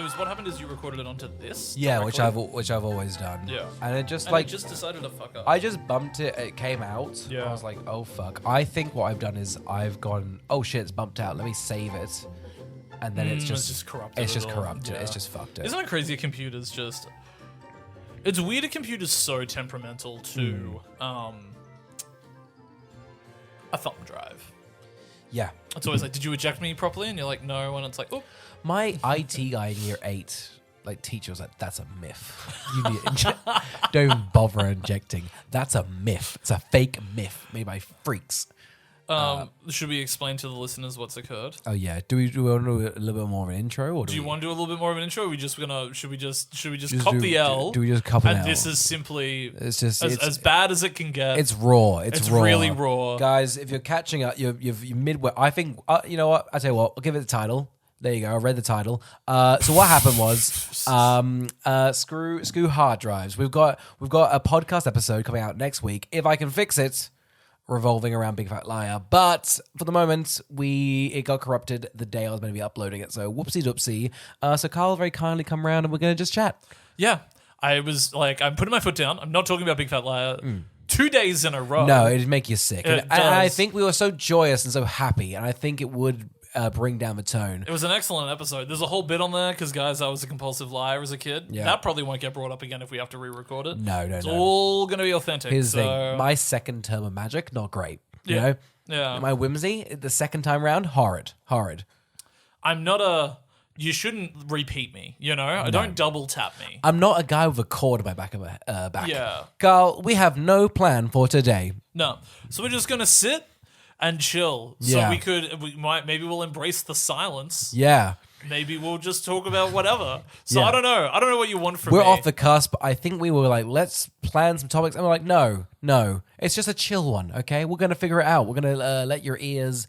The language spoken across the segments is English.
So what happened is you recorded it onto this? Yeah, directly? which I've always done. Yeah. And it just It just decided to fuck up. I just bumped it. It came out. Yeah. I was like, oh fuck. I think what I've done is I've gone, oh shit, it's bumped out. Let me save it. And then it's just corrupted. It's just it all. corrupted. Yeah. It's just fucked it. Isn't it crazy? Computers just. It's weird. A computer's so temperamental to a thumb drive. Yeah. It's always like, did you eject me properly? And you're like, no. And it's like, oh. My IT guy in year 8, like teacher was like, that's a myth. You need to don't even bother injecting. That's a myth. It's a fake myth made by freaks. Should we explain to the listeners what's occurred? Oh yeah. Do we want to do a little bit more of an intro, or Do you want to do a little bit more of an intro? Or are we just gonna? Should we just cop do- the L? do we just cop an And L? this is simply It's just as bad as it can get. It's raw. It's raw. really raw. Guys, if you're catching up, you're midway. I think, you know what? I tell you what, I'll give it the title. There you go. I read the title. So what happened was, screw hard drives. We've got a podcast episode coming out next week. If I can fix it, revolving around Big Fat Liar. But for the moment, it got corrupted the day I was going to be uploading it. So whoopsie doopsie. So Carl very kindly come around and we're going to just chat. Yeah, I was like, I'm putting my foot down. I'm not talking about Big Fat Liar. 2 days in a row. No, it'd make you sick. It And I does. think we were so joyous and so happy, and I think it would bring down the tone. It was an excellent episode. There's a whole bit on there because, guys, I was a compulsive liar as a kid. Yeah. That probably won't get brought up again if we have to re-record it. No. It's all going to be authentic. Here's the so, thing. My second term of magic, not great. You Yeah. know? Yeah. My whimsy, the second time round, horrid. I'm not a... You shouldn't repeat me, you know? Don't double tap me. I'm not a guy with a cord in my back. Yeah. Carl, we have no plan for today. No. So we're just going to sit and chill. Yeah. So maybe we'll embrace the silence. Yeah. Maybe we'll just talk about whatever. So Yeah. I don't know. I don't know what you want from me. We're off the cusp. I think we were like, let's plan some topics. And we're like, no. It's just a chill one, okay? We're going to figure it out. We're going to let your ears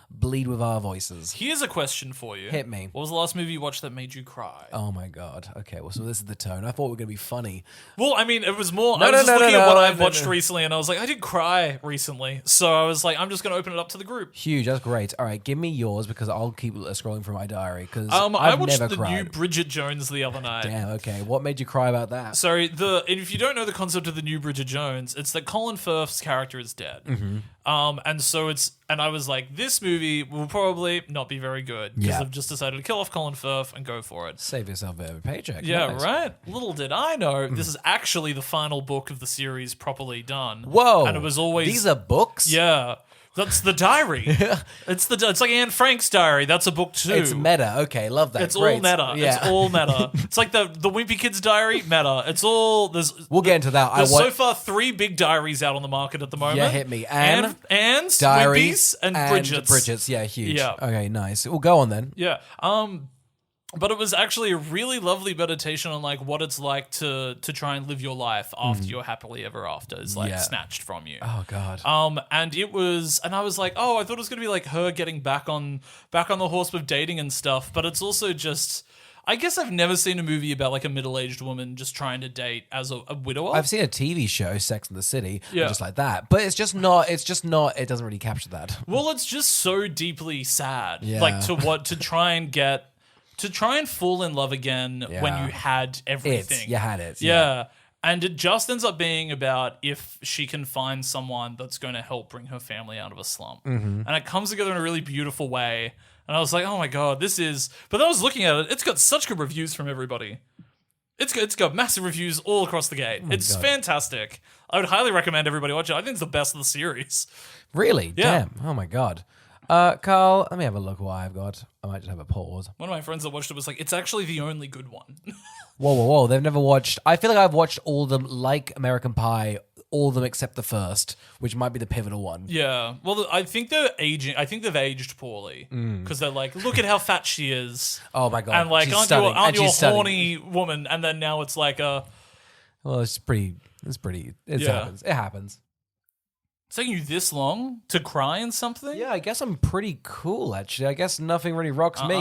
bleed with our voices. Here's a question for you. Hit me. What was the last movie you watched that made you cry? Oh my God. Okay, well, so this is the tone. I thought we were going to be funny. Well, I mean, it was more... No, I was just looking at what I've no, watched no. recently, and I was like, I did cry recently. So I was like, I'm just going to open it up to the group. Huge. That's great. All right, give me yours because I'll keep scrolling through my diary because I I've watched never the cried. new Bridget Jones the other night. Damn, okay. What made you cry about that? So if you don't know the concept of the new Bridget Jones, it's that Colin Firth's character is dead. Mm-hmm. And I was like, this movie will probably not be very good because Yeah. I've just decided to kill off Colin Firth and go for it. Save yourself a bit of a paycheck. Yeah, Nice. right. Little did I know, this is actually the final book of the series properly done. Whoa. And it was always These are books? yeah. That's the diary. It's like Anne Frank's diary. That's a book too. It's meta. Okay, love that. It's Great. all meta. Yeah. It's all meta. It's like the Wimpy Kids diary, meta. It's all We'll get into that. There's so far 3 big diaries out on the market at the moment. Yeah, hit me. Anne's, Diary Wimpy's, and Bridget's. Bridget's, yeah, huge. Yeah. Okay, nice. We'll go on then. Yeah. But it was actually a really lovely meditation on like what it's like to try and live your life after your happily ever after is like Yeah. snatched from you. Oh God. And I was like, oh, I thought it was gonna be like her getting back on the horse with dating and stuff, but it's also just, I guess I've never seen a movie about like a middle-aged woman just trying to date as a widower. I've seen a TV show, Sex and the City, Yeah. just like that. But it's just not, it doesn't really capture that. Well, it's just so deeply sad. Yeah. Like to try and fall in love again when Yeah. you had everything. You had it. Yeah. And it just ends up being about if she can find someone that's going to help bring her family out of a slump. Mm-hmm. And it comes together in a really beautiful way. And I was like, oh my God, but then I was looking at it, it's got such good reviews from everybody. It's got massive reviews all across the gate. It's God. fantastic. I would highly recommend everybody watch it. I think it's the best of the series. Really? Yeah. Damn. Oh my God. Carl, let me have a look what I've got. I might just have a pause. One of my friends that watched it was like, it's actually the only good one. Whoa. They've never watched. I feel like I've watched all of them, like American Pie, all of them except the first, which might be the pivotal one. Yeah. Well, I think they're aging. I think they've aged poorly because they're like, look at how fat she is. Oh my God. And like, she's aren't stunning. you a she's stunning. horny woman? And then now it's like Well, it Yeah. happens. It happens. it's taking you this long to cry in something? Yeah, I guess I'm pretty cool, actually. I guess nothing really rocks me.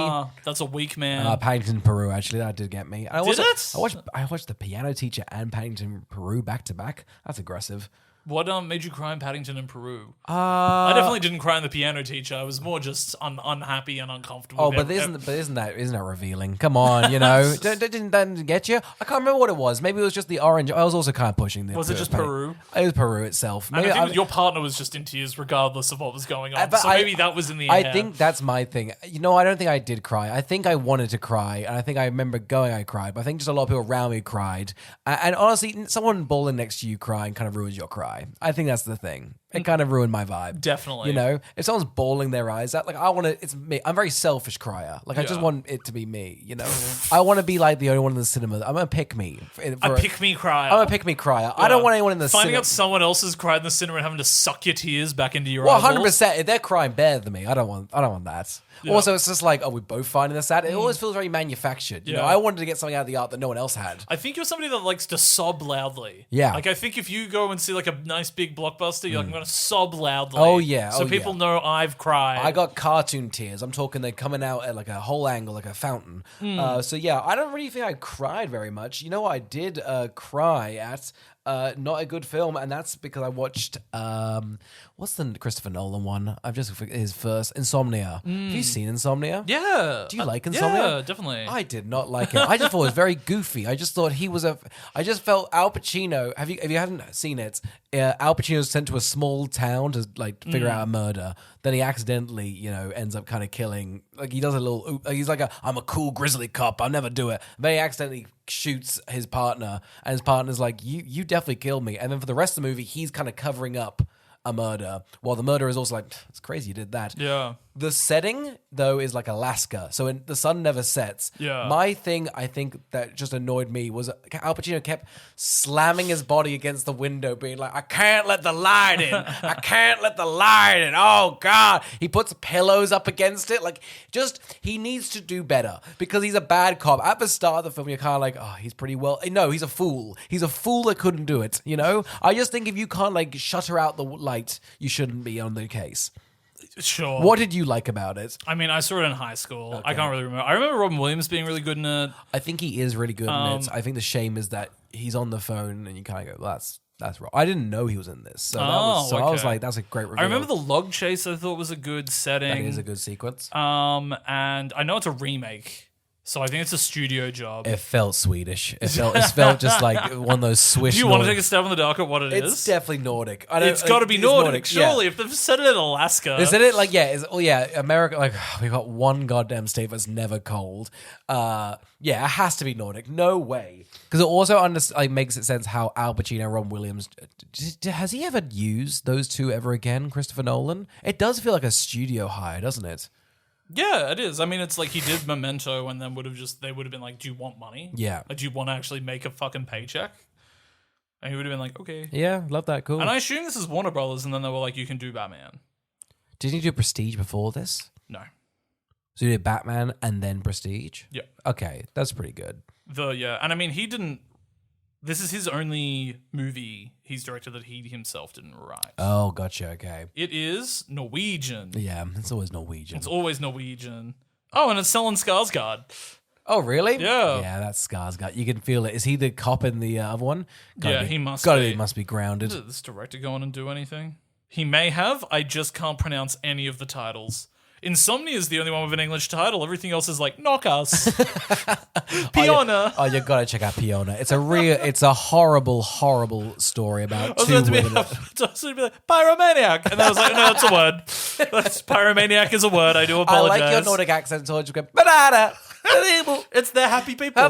That's a weak man. Paddington Peru, actually, that did get me. Did it? I watched The Piano Teacher and Paddington Peru back to back. That's aggressive. What made you cry in Paddington and Peru? I definitely didn't cry in The Piano Teacher. I was more just unhappy and uncomfortable. Oh, but isn't that revealing? Come on, didn't that get you? I can't remember what it was. Maybe it was just the orange. I was also kind of pushing the. Was it just Peru? It was Peru itself. Maybe and I think your partner was just in tears, regardless of what was going on. But maybe that was in the air. I think that's my thing. I don't think I did cry. I think I wanted to cry, and I think I remember I cried. But I think just a lot of people around me cried. And honestly, someone bowling next to you crying kind of ruins your cry. I think that's the thing. It kind of ruined my vibe. Definitely. If someone's bawling their eyes out, I want to, it's me. I'm a very selfish crier. I just want it to be me, I want to be like the only one in the cinema. I'm a pick me. A pick me crier. I'm a pick me crier. I don't want anyone in the cinema. Finding out someone else has cried in the cinema and having to suck your tears back into your eyeballs. 100%. If they're crying better than me, I don't want that. Yeah. Also, it's just we're both finding this sad. It always feels very manufactured. I wanted to get something out of the art that no one else had. I think you're somebody that likes to sob loudly. Yeah. I think if you go and see a nice big blockbuster, you're I'm going to sob loudly. Oh, yeah. So people know I've cried. I got cartoon tears. I'm talking they're coming out at a whole angle, like a fountain. So yeah, I don't really think I cried very much. I did cry at not a good film, and that's because I watched what's the Christopher Nolan one? I've just forgot his first, Insomnia. Have you seen Insomnia? Yeah. Do you like Insomnia? Yeah, definitely. I did not like it. I just thought it was very goofy. I just thought I just felt Al Pacino. If you hadn't seen it, Al Pacino is sent to a small town to figure out a murder. Then he accidentally, ends up kind of killing. He does a little. He's I'm a cool grizzly cop. I'll never do it. Then he accidentally shoots his partner, and his partner's like, "You definitely killed me." And then for the rest of the movie, he's kind of covering up a murder, while the murderer is also like, "It's crazy you did that." Yeah. The setting, though, is Alaska, so the sun never sets. Yeah. My thing, I think, that just annoyed me was Al Pacino kept slamming his body against the window, being like, "I can't let the light in. I can't let the light in. Oh, God." He puts pillows up against it. He needs to do better because he's a bad cop. At the start of the film, you're kind of like, "Oh, he's pretty well." No, he's a fool. He's a fool that couldn't do it, I just think if you can't, shutter out the light, you shouldn't be on the case. Sure. What did you like about it? I mean, I saw it in high school. Okay. I can't really remember. I remember Robin Williams being really good in it. I think he is really good in it. I think the shame is that he's on the phone and you kind of go, that's wrong. I didn't know he was in this. So, I was like, that's a great reveal. I remember the log chase I thought was a good setting. That is a good sequence. And I know it's a remake. So I think it's a studio job. It felt Swedish. It felt just like one of those Swish. Do you want to take a stab in the dark at what it is? It's definitely Nordic. It's got to be Nordic, surely. Yeah. If they've said it in Alaska. They said it America, we got one goddamn state that's never cold. It has to be Nordic. No way. Because it also makes it sense how Al Pacino and Robin Williams, has he ever used those two ever again, Christopher Nolan? It does feel like a studio hire, doesn't it? Yeah, it is. I mean, it's like he did Memento and then they would have been like, "Do you want money? Yeah. Do you want to actually make a fucking paycheck?" And he would have been like, "Okay." Yeah, love that. Cool. And I assume this is Warner Brothers, and then they were like, "You can do Batman." Didn't you do Prestige before this? No. So you did Batman and then Prestige? Yeah. Okay, that's pretty good. And I mean, he didn't. This is his only movie he's directed that he himself didn't write. Oh, gotcha. Okay. It is Norwegian. Yeah, it's always Norwegian. It's always Norwegian. Oh, and it's Stellan Skarsgård. Oh, really? Yeah. Yeah, that's Skarsgård. You can feel it. Is he the cop in the other one? He must be. He must be grounded. Did this director go on and do anything? He may have. I just can't pronounce any of the titles. Insomnia is the only one with an English title. Everything else is like Knock Us, Piona. You gotta check out Piona. It's a horrible, horrible story about two women. I was to be like, pyromaniac, and then I was like, no, that's a word. Pyromaniac is a word. I do apologize. I like your Nordic accent, so I just go banana. It's the happy people.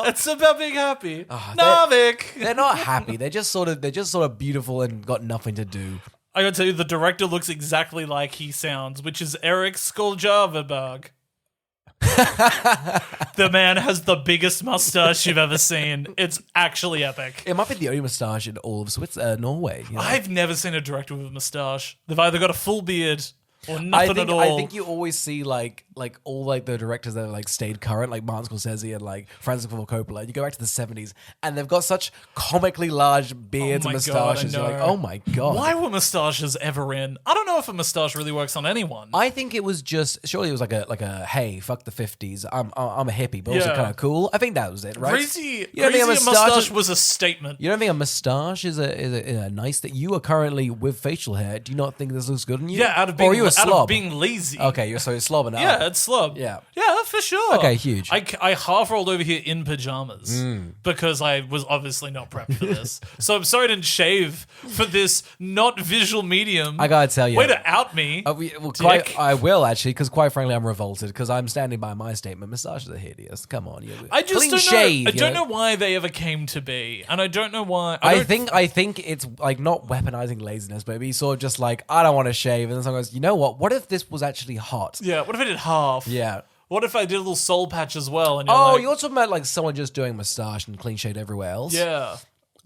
It's about being happy. Narvik. They're not happy. They're just sort of beautiful and got nothing to do. I gotta tell you, the director looks exactly like he sounds, which is Erik Skåljaverberg. The man has the biggest mustache you've ever seen. It's actually epic. It might be the only mustache in all of Norway. I've never seen a director with a mustache. They've either got a full beard or nothing at all. I think you always see like all like the directors that like stayed current, like Martin Scorsese and like Francis Ford Coppola. You go back to the 70s, and they've got such comically large beards and mustaches. You're like, oh my god, why were mustaches ever in? I don't know if a mustache really works on anyone. I think it was just surely it was like a hey, fuck the 50s. I'm a hippie, but also kind of cool. I think that was it, right? Crazy mustache was a statement. You don't think a mustache is a nice that you are currently with facial hair? Do you not think this looks good on you? Yeah, out of being lazy. Okay, you're so slobbing out. Yeah, it's slob. Yeah, for sure. Okay, huge. I half rolled over here in pajamas because I was obviously not prepped for this. So I'm sorry I didn't shave for this not visual medium. I gotta tell you, way to out me. I will actually, because quite frankly, I'm revolted because I'm standing by my statement. Mustaches are hideous. Come on, I just clean don't shave. know. I don't know why they ever came to be, and I don't know why. I think it's like not weaponizing laziness, but he's sort of just like, I don't want to shave, and then someone goes, you know what? What if this was actually hot? Yeah. What if I did half? Yeah. What if I did a little soul patch as well? And you're talking about like someone just doing mustache and clean shade everywhere else? Yeah.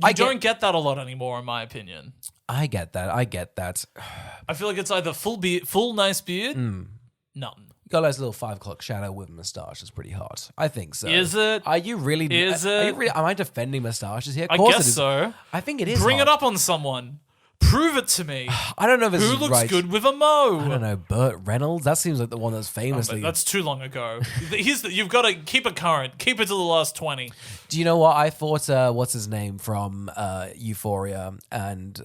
I don't get that a lot anymore, in my opinion. I get that. I feel like it's either full nice beard, nothing. You got a nice little 5 o'clock shadow with a mustache. It's pretty hot. I think so. Is it? Are you really? Is it? Am I defending mustaches here? Of I course guess it is. so. I think it is. Bring hot. it up on someone. Prove it to me. I don't know if this Who is looks right. good with a mo? I don't know. Burt Reynolds? That seems like the one that's famously... That's too long ago. You've got to keep it current. Keep it to the last 20. Do you know what? I thought, what's his name from Euphoria and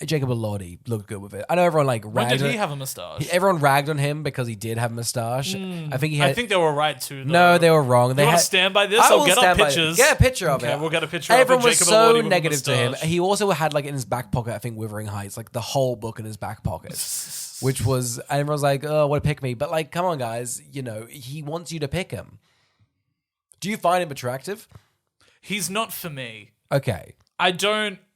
Jacob Elordi looked good with it. I know everyone like When ragged did he on, have a moustache? everyone ragged on him because he did have a moustache. I think he had... I think they were right too, though. No, they were wrong. They You want had... to stand by this? I I'll will get up stand by it. pictures. Get a picture of Okay, it. we'll get a picture Everyone of was Jacob so Elordi with a negative to him. moustache. He also had like in his back pocket, I think, Wuthering Heights, like the whole book in his back pocket, which was, and everyone's like, oh, what to pick me? But like, come on, guys, he wants you to pick him. Do you find him attractive? He's not for me. Okay.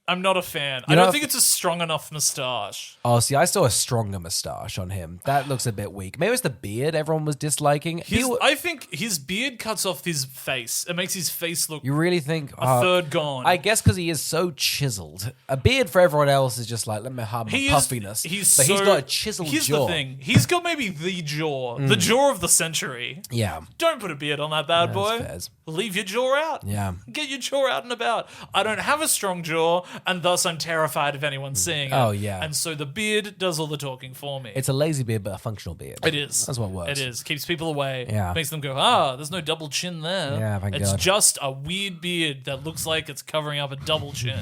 I'm not a fan. You're I don't not think it's a strong enough moustache. Oh, see, I saw a stronger moustache on him. That looks a bit weak. Maybe it's the beard everyone was disliking. I think his beard cuts off his face. It makes his face look You really think a third gone. I guess because he is so chiseled. A beard for everyone else is just like, let me have my puffiness. He's got a chiseled here's jaw. the thing. He's got maybe the jaw. The jaw of the century. Yeah. Don't put a beard on that bad boy. Fairs. Leave your jaw out. Yeah. Get your jaw out and about. I don't have a strong jaw, and thus I'm terrified of anyone seeing it. Oh, yeah. And so the beard does all the talking for me. It's a lazy beard, but a functional beard. It is. That's what works. It is. Keeps people away. Yeah. Makes them go, there's no double chin there. Yeah, thank It's God. just a weird beard that looks like it's covering up a double chin.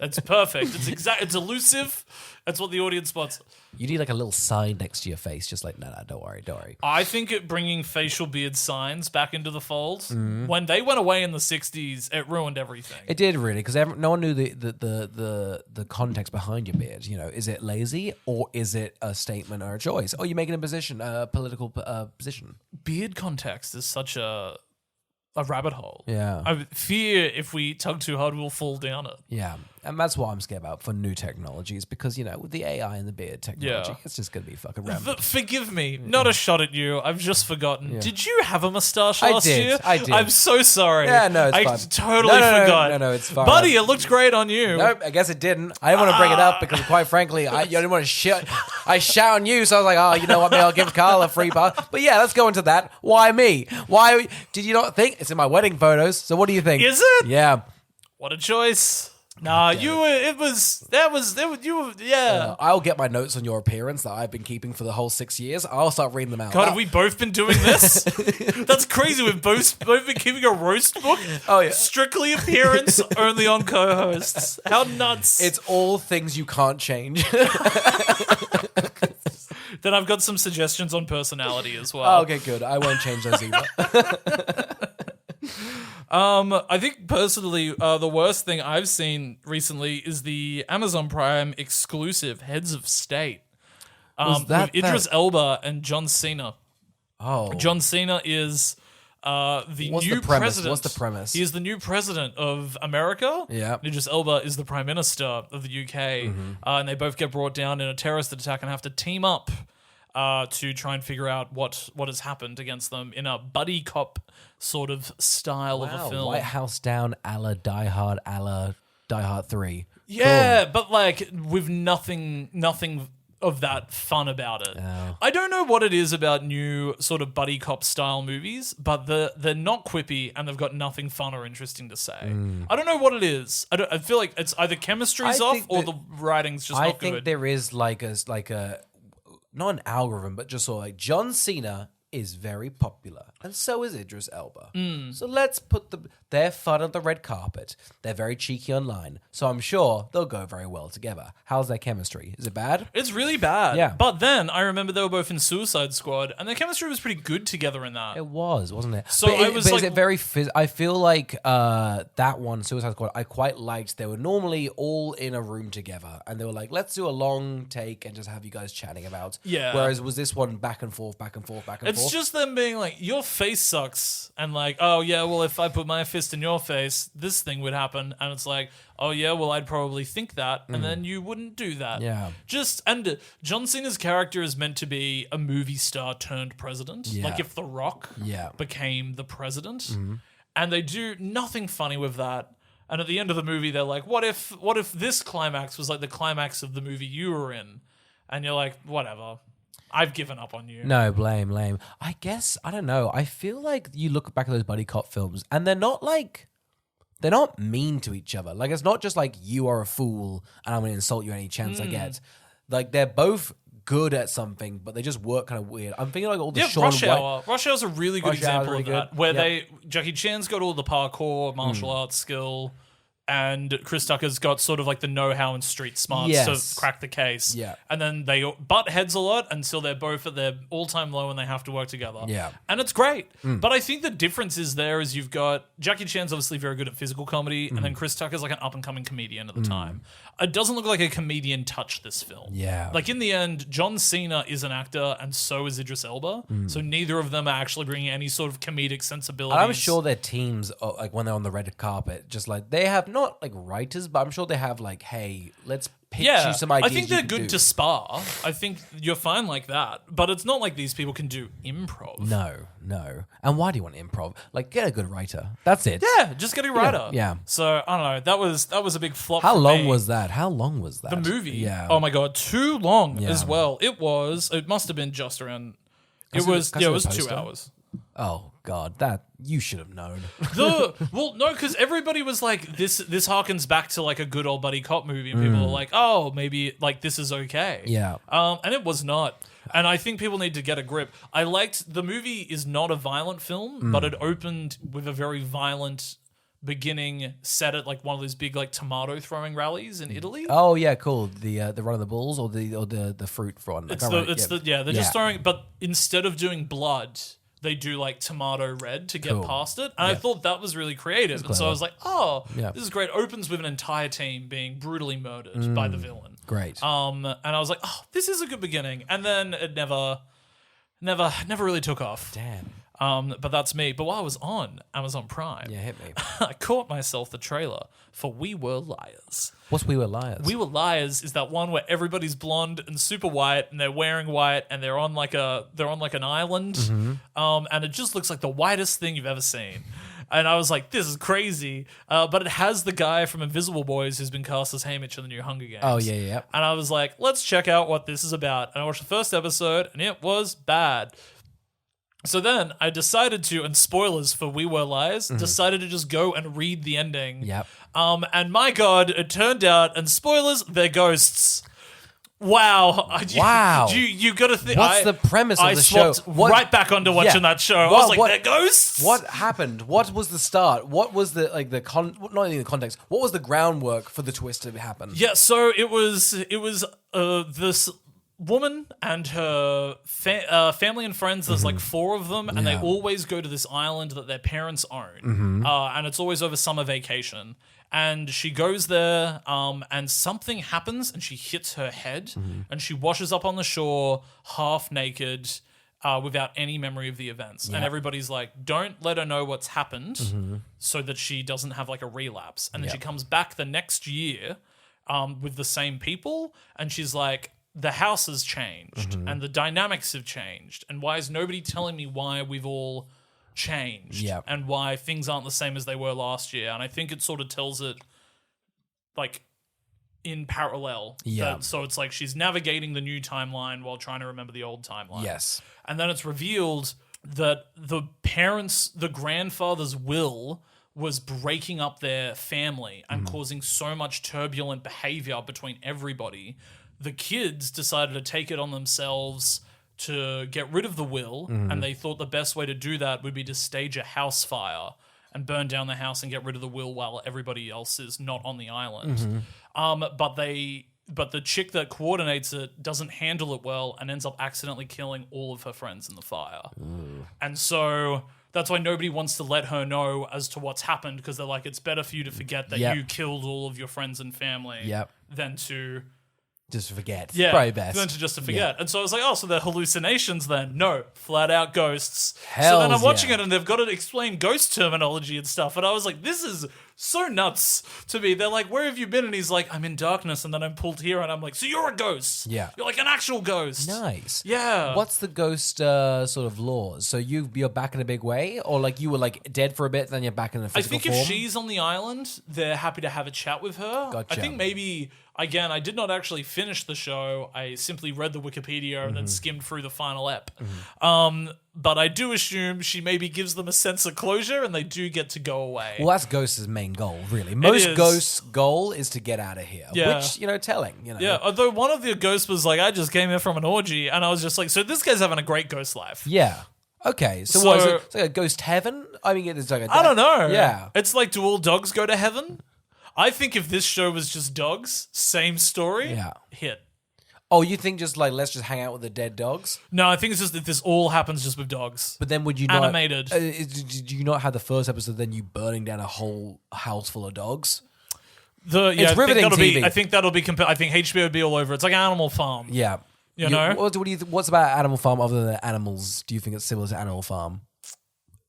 It's perfect. It's elusive. That's what the audience spots. You need like a little sign next to your face, just like, no, don't worry. I think bringing facial beard signs back into the fold, when they went away in the 60s, it ruined everything. It did really, because no one knew the context behind your beard. Is it lazy or is it a statement or a choice? Or you're making a political position. Beard context is such a rabbit hole. Yeah. I fear if we tug too hard, we'll fall down it. Yeah. And that's what I'm scared about for new technologies, because, with the AI and the beard technology, it's just going to be fucking rampant. Forgive me, not a shot at you. I've just forgotten. Yeah. Did you have a mustache last year? I did. I'm so sorry. Yeah, no, it's I fine. totally forgot. No, it's fine. Buddy, it looked great on you. Nope, I guess it didn't. I didn't want to bring it up because, quite frankly, I didn't want to shout. I shout on you, so I was like, you know what, maybe I'll give Carl a free pass. But yeah, let's go into that. Why me? Why did you not think? It's in my wedding photos, so what do you think? Is it? Yeah. What a choice. Nah, you were, yeah. I'll get my notes on your appearance that I've been keeping for the whole 6 years. I'll start reading them out. God, have we both been doing this? That's crazy. We've both been keeping a roast book. Oh, yeah. Strictly appearance, only on co-hosts. How nuts. It's all things you can't change. Then I've got some suggestions on personality as well. Oh, okay, good. I won't change those either. I think personally, the worst thing I've seen recently is the Amazon Prime exclusive Heads of State. With Idris Elba and John Cena. Oh. John Cena is the new president. What's the premise? He is the new president of America. Yeah. Idris Elba is the prime minister of the UK. And they both get brought down in a terrorist attack and have to team up to try and figure out what has happened against them in a buddy cop sort of style of a film. White House Down a la Die Hard 3. Yeah, but like with nothing of that fun about it. Oh. I don't know what it is about new sort of buddy cop style movies, but they're not quippy and they've got nothing fun or interesting to say. I don't know what it is. I feel like it's either chemistry's I off think or that- the writing's just I not think good. there is like a not an algorithm, but just sort of like John Cena is very popular, and so is Idris Elba. So let's put they're fun on the red carpet. They're very cheeky online, so I'm sure they'll go very well together. How's their chemistry? Is it bad? It's really bad. Yeah. But then I remember they were both in Suicide Squad and their chemistry was pretty good together in that. It was, wasn't it? So but I was but like- is it very? I feel like that one, Suicide Squad, I quite liked. They were normally all in a room together, and they were like, "Let's do a long take and just have you guys chatting about." Yeah. Whereas was this one back and forth, back and forth, back and It's forth? just them being like, your face sucks. And like, oh, yeah, well, if I put my fist in your face, this thing would happen. And it's like, oh, yeah, well, I'd probably think that. And then you wouldn't do that. Yeah. And John Cena's character is meant to be a movie star turned president. Yeah. Like if The Rock Yeah. became the president. And they do nothing funny with that. And at the end of the movie, they're like, what if this climax was like the climax of the movie you were in? And you're like, whatever. I've given up on you. No, lame. I guess, I don't know. I feel like you look back at those buddy cop films and they're not mean to each other. Like, it's not just like, you are a fool and I'm going to insult you any chance I get. Like, they're both good at something, but they just work kind of weird. I'm thinking like all the Sean Rush White. Hour. Rush Hour's a really good Rush Hour's example really of that, good. where Yep. Jackie Chan's got all the parkour, martial arts skill, and Chris Tucker's got sort of like the know-how and street smarts Yes. to crack the case. Yeah. And then they butt heads a lot until they're both at their all-time low and they have to work together. Yeah. And it's great. But I think the difference is there is you've got Jackie Chan's obviously very good at physical comedy, and then Chris Tucker's like an up-and-coming comedian at the time. It doesn't look like a comedian touched this film. Yeah. Like in the end, John Cena is an actor and so is Idris Elba. So neither of them are actually bringing any sort of comedic sensibility. And I'm sure their teams, like when they're on the red carpet, just like they have not like writers, but I'm sure they have like, hey, let's pitch you some ideas. I think they're you can good do. to spar. I think you're fine like that. But it's not like these people can do improv. No. And why do you want improv? Like, get a good writer. That's it. Yeah, just get a writer. yeah. So I don't know. That was a big flop. How for long me. was that? the movie? Yeah. Oh my god, too long Yeah. as well. It must have been just around. Can I It was see the it was 2 poster? hours. Oh God, that you should have known. Well, no, because everybody was like, this harkens back to like a good old buddy cop movie, and people were like, oh, maybe like this is okay. Yeah. And it was not. And I think people need to get a grip. I liked the movie is not a violent film, but it opened with a very violent beginning set at like one of those big like tomato throwing rallies in Italy. Oh yeah, cool. The run of the bulls or the fruit front. They're just throwing, but instead of doing blood, they do like tomato red to get Cool. past it. And I thought that was really creative. And so I was like, oh, Yeah. this is great. Opens with an entire team being brutally murdered by the villain. Great. And I was like, oh, this is a good beginning. And then it never really took off. Damn. But that's me. But while I was on Amazon Prime, Yeah, hit me. I caught myself the trailer for We Were Liars. What's We Were Liars? We Were Liars is that one where everybody's blonde and super white and they're wearing white and they're on like an island. And it just looks like the whitest thing you've ever seen. And I was like, this is crazy. But it has the guy from Invisible Boys who's been cast as Haymitch in the new Hunger Games. Oh, yeah. And I was like, let's check out what this is about. And I watched the first episode and it was bad. So then I decided to, and spoilers for We Were Liars, decided to just go and read the ending. Yep. And my God, it turned out, and spoilers, they're ghosts. Wow. Wow. You got to think. What's the premise of the show? I swapped right back onto watching that show. I was like, they're ghosts? What happened? What was the start? What was the not only the context? What was the groundwork for the twist to happen? Yeah, so it was this woman and her family and friends. There's like 4 of them, and they Yeah. always go to this island that their parents own, and it's always over summer vacation. And she goes there, and something happens, and she hits her head, and she washes up on the shore half naked, without any memory of the events. And everybody's like, don't let her know what's happened, so that she doesn't have like a relapse. And then she comes back the next year, with the same people, and she's like, the house has changed and the dynamics have changed. And why is nobody telling me why we've all changed and why things aren't the same as they were last year? And I think it sort of tells it like in parallel. Yeah. So it's like she's navigating the new timeline while trying to remember the old timeline. Yes. And then it's revealed that the grandfather's will was breaking up their family and causing so much turbulent behavior between everybody. The kids decided to take it on themselves to get rid of the will, and they thought the best way to do that would be to stage a house fire and burn down the house and get rid of the will while everybody else is not on the island. But the chick that coordinates it doesn't handle it well and ends up accidentally killing all of her friends in the fire. And so that's why nobody wants to let her know as to what's happened, because they're like, it's better for you to forget that you killed all of your friends and family than to... Just forget. Yeah, Probably best. than to just to forget. And so I was like, oh, so they're hallucinations then? No, flat out ghosts. So Hells then I'm watching yeah. it and they've got to explain ghost terminology and stuff. And I was like, this is so nuts to me. They're like, where have you been? And he's like, I'm in darkness. And then I'm pulled here and I'm like, so you're a ghost. Yeah. You're like an actual ghost. Nice. Yeah. What's the ghost sort of laws? So you're back in a big way? Or like you were like dead for a bit, then you're back in a physical form? I think if she's on the island, they're happy to have a chat with her. Gotcha. I think maybe... Again, I did not actually finish the show. I simply read the Wikipedia and then skimmed through the final ep. But I do assume she maybe gives them a sense of closure and they do get to go away. Well, that's Ghost's main goal, really. Most is. ghosts' goal is to get out of here. Yeah. Which, telling, Yeah, although one of the ghosts was like, I just came here from an orgy. And I was just like, so this guy's having a great ghost life. Yeah. Okay, so what is it? It's like a ghost heaven? I mean, it's like I don't know. Yeah. It's like, do all dogs go to heaven? I think if this show was just dogs, same story, hit. Oh, you think just like, let's just hang out with the dead dogs? No, I think it's just that this all happens just with dogs. But then would you not... Animated. Did you not have the first episode, then you burning down a whole house full of dogs? It's riveting TV. I think that'll be... I think HBO would be all over. It's like Animal Farm. Yeah. You know? What do you what's about Animal Farm other than the animals? Do you think it's similar to Animal Farm?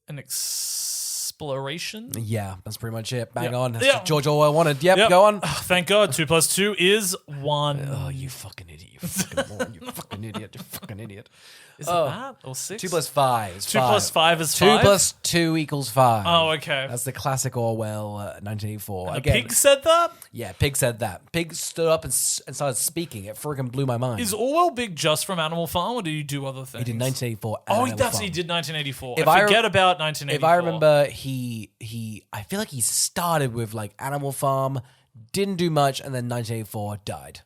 An exploration? Yeah, that's pretty much it. Bang Yeah. on. That's Yeah. what George Orwell wanted. Yep, go on. Thank God. 2 + 2 is 1. Oh, you fucking idiot. You fucking moron. You fucking idiot. You fucking idiot. Is it that? Or 6? 2 + 5 is 2 5. + 5 is 2 5? + 2 = 5. Oh, okay. That's the classic Orwell 1984. The Again, pig said that? yeah, Pig said that. Pig stood up and started speaking. It freaking blew my mind. Is Orwell big just from Animal Farm, or did he do other things? He did 1984. Oh, Animal that's Farm. he did 1984. If I I forget about 1984. If I remember, I feel like he started with like Animal Farm, didn't do much, and then 1984 died.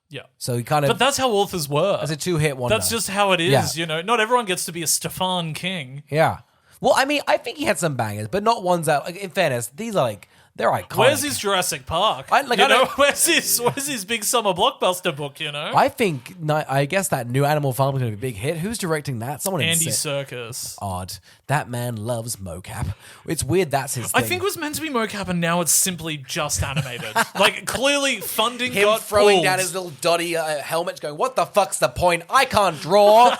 Yeah. So he kind of... But that's how authors were. As a 2-hit wonder. That's just how it is, Yeah. you know. Not everyone gets to be a Stefan King. Yeah. Well, I mean, I think he had some bangers, but not ones that, like, in fairness, these are like, they're iconic. Where's his Jurassic Park? Where's his big summer blockbuster book, you know? I guess that new Animal Farm is going to be a big hit. Who's directing that? Someone Andy insane. Serkis. Odd. That man loves mocap. It's weird that's his thing. I think it was meant to be mocap and now it's simply just animated. Like, clearly funding him got throwing pulled. down his little dotty helmet going, what the fuck's the point? I can't draw.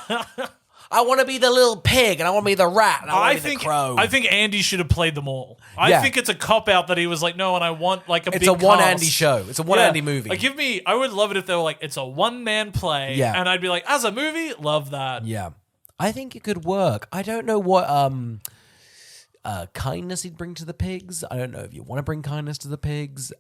I want to be the little pig, and I want to be the rat, and I want to be the crow. I think Andy should have played them all. I Yeah. think it's a cop-out that he was like, no, and I want like a big It's a one cast. Andy show. It's a one Andy movie. Like, I would love it if they were like, it's a one-man play. Yeah. And I'd be like, as a movie, love that. Yeah. I think it could work. I don't know what kindness he'd bring to the pigs. I don't know if you want to bring kindness to the pigs.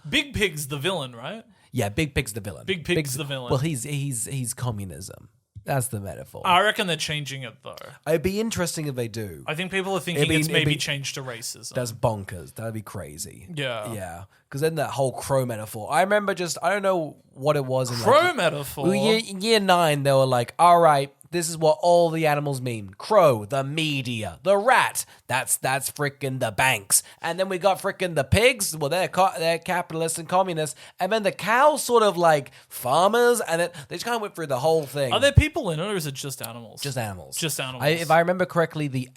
Big Pig's the villain, right? Yeah, Big Pig's the villain. Big Pig's the villain. Well, he's communism. That's the metaphor. I reckon they're changing it, though. It'd be interesting if they do. I think people are thinking it's maybe changed to racism. That's bonkers. That'd be crazy. Yeah. Yeah. Because then that whole crow metaphor. I remember I don't know what it was. Crow metaphor? Year 9, they were like, all right, this is what all the animals mean. Crow, the media. The rat, that's frickin' the banks. And then we got frickin' the pigs. Well, they're capitalists and communists. And then the cows sort of like farmers. And then they just kind of went through the whole thing. Are there people in it, or is it just animals? Just animals. Just animals. If I remember correctly, the